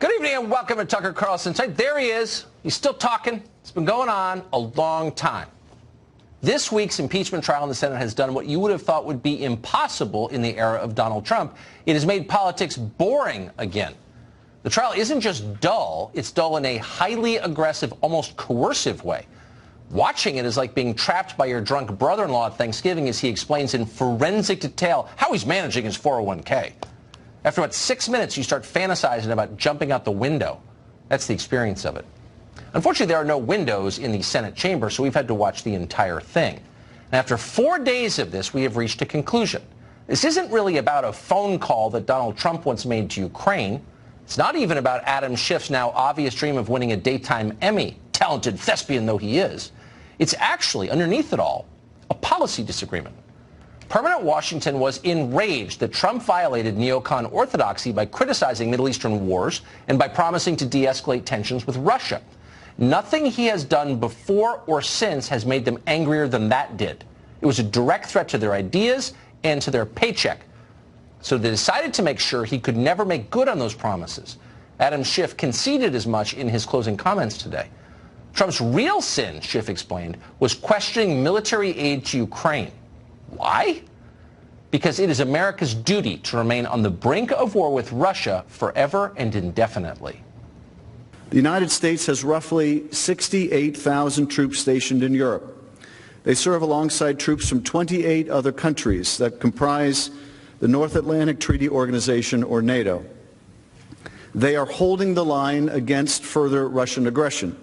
Good evening and welcome to Tucker Carlson. There he is. He's still talking. It's been going on a long time. This week's impeachment trial in the Senate has done what you would have thought would be impossible in the era of Donald Trump. It has made politics boring again. The trial isn't just dull. It's dull in a highly aggressive, almost coercive way. Watching it is like being trapped by your drunk brother-in-law at Thanksgiving as he explains in forensic detail how he's managing his 401k. After about 6 minutes, you start fantasizing about jumping out the window. That's the experience of it. Unfortunately, there are no windows in the Senate chamber, so we've had to watch the entire thing. And after 4 days of this, we have reached a conclusion. This isn't really about a phone call that Donald Trump once made to Ukraine. It's not even about Adam Schiff's now obvious dream of winning a daytime Emmy, talented thespian though he is. It's actually, underneath it all, a policy disagreement. Permanent Washington was enraged that Trump violated neocon orthodoxy by criticizing Middle Eastern wars and by promising to de-escalate tensions with Russia. Nothing he has done before or since has made them angrier than that did. It was a direct threat to their ideas and to their paycheck. So they decided to make sure he could never make good on those promises. Adam Schiff conceded as much in his closing comments today. Trump's real sin, Schiff explained, was questioning military aid to Ukraine. Why? Because it is America's duty to remain on the brink of war with Russia forever and indefinitely. The United States has roughly 68,000 troops stationed in Europe. They serve alongside troops from 28 other countries that comprise the North Atlantic Treaty Organization, or NATO. They are holding the line against further Russian aggression.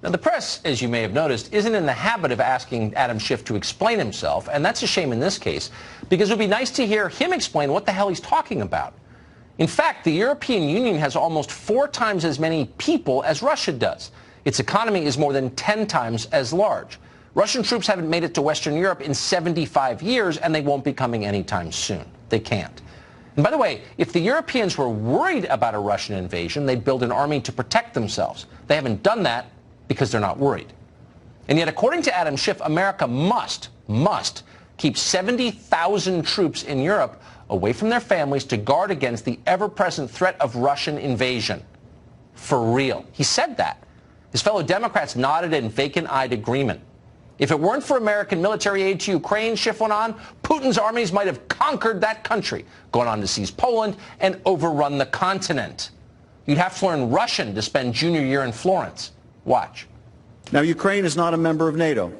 Now, the press, as you may have noticed, isn't in the habit of asking Adam Schiff to explain himself, and that's a shame in this case, because it would be nice to hear him explain what the hell he's talking about. In fact, the European Union has almost 4 times as many people as Russia does. Its economy is more than 10 times as large. Russian troops haven't made it to Western Europe in 75 years, and they won't be coming anytime soon. They can't. And by the way, if the Europeans were worried about a Russian invasion, they'd build an army to protect themselves. They haven't done that because they're not worried. And yet, according to Adam Schiff, America must keep 70,000 troops in Europe away from their families to guard against the ever-present threat of Russian invasion. For real. He said that. His fellow Democrats nodded in vacant-eyed agreement. If it weren't for American military aid to Ukraine, Schiff went on, Putin's armies might have conquered that country, gone on to seize Poland, and overrun the continent. You'd have to learn Russian to spend junior year in Florence. Watch. Now, Ukraine is not a member of NATO,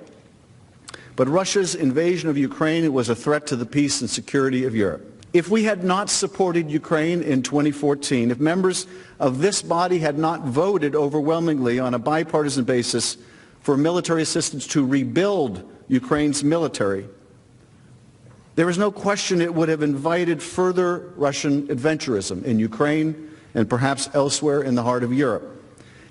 but Russia's invasion of Ukraine was a threat to the peace and security of Europe. If we had not supported Ukraine in 2014, if members of this body had not voted overwhelmingly on a bipartisan basis for military assistance to rebuild Ukraine's military, there is no question it would have invited further Russian adventurism in Ukraine and perhaps elsewhere in the heart of Europe.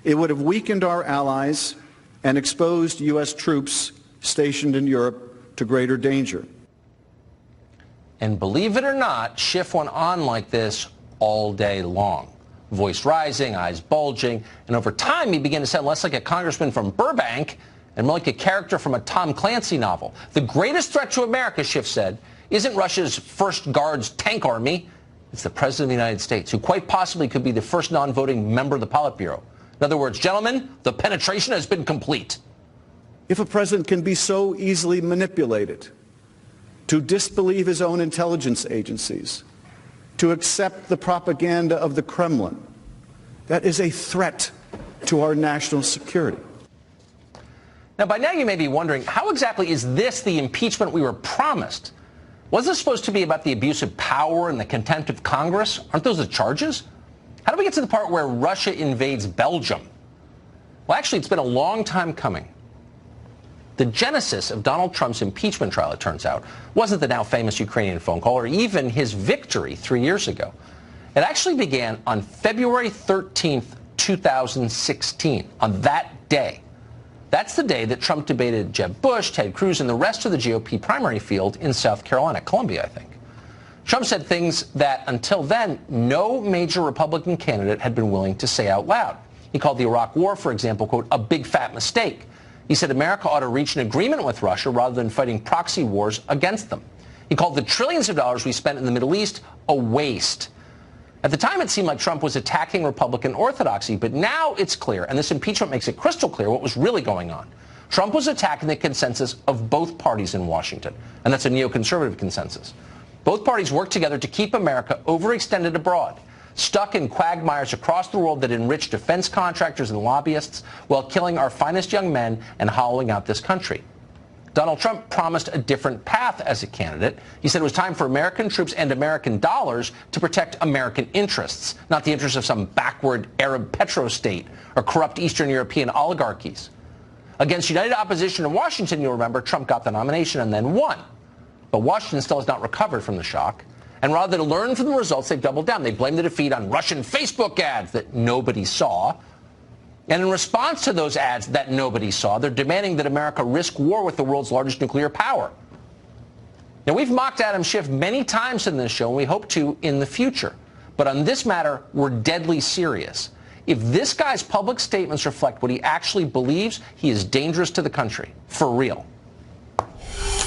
It would have weakened our allies and exposed U.S. troops stationed in Europe to greater danger. And believe it or not, Schiff went on like this all day long. Voice rising, eyes bulging, and over time he began to sound less like a congressman from Burbank and more like a character from a Tom Clancy novel. The greatest threat to America, Schiff said, isn't Russia's First Guards tank army. It's the President of the United States, who quite possibly could be the first non-voting member of the Politburo. In other words, gentlemen, the penetration has been complete. If a president can be so easily manipulated to disbelieve his own intelligence agencies, to accept the propaganda of the Kremlin, that is a threat to our national security. Now, by now you may be wondering, how exactly is this the impeachment we were promised? Wasn't this supposed to be about the abuse of power and the contempt of Congress? Aren't those the charges? How do we get to the part where Russia invades Belgium? Well, actually, it's been a long time coming. The genesis of Donald Trump's impeachment trial, it turns out, wasn't the now famous Ukrainian phone call or even his victory 3 years ago. It actually began on February 13th, 2016, on that day. That's the day that Trump debated Jeb Bush, Ted Cruz, and the rest of the GOP primary field in South Carolina, Columbia, I think. Trump said things that, until then, no major Republican candidate had been willing to say out loud. He called the Iraq War, for example, quote, a big fat mistake. He said America ought to reach an agreement with Russia rather than fighting proxy wars against them. He called the trillions of dollars we spent in the Middle East a waste. At the time, it seemed like Trump was attacking Republican orthodoxy, but now it's clear, and this impeachment makes it crystal clear what was really going on. Trump was attacking the consensus of both parties in Washington, and that's a neoconservative consensus. Both parties work together to keep America overextended abroad, stuck in quagmires across the world that enrich defense contractors and lobbyists while killing our finest young men and hollowing out this country. Donald Trump promised a different path as a candidate. He said it was time for American troops and American dollars to protect American interests, not the interests of some backward Arab petrostate or corrupt Eastern European oligarchies. Against united opposition in Washington, you'll remember, Trump got the nomination and then won. But Washington still has not recovered from the shock. And rather than learn from the results, they've doubled down. They blame the defeat on Russian Facebook ads that nobody saw. And in response to those ads that nobody saw, they're demanding that America risk war with the world's largest nuclear power. Now, we've mocked Adam Schiff many times in this show, and we hope to in the future. But on this matter, we're deadly serious. If this guy's public statements reflect what he actually believes, he is dangerous to the country. For real.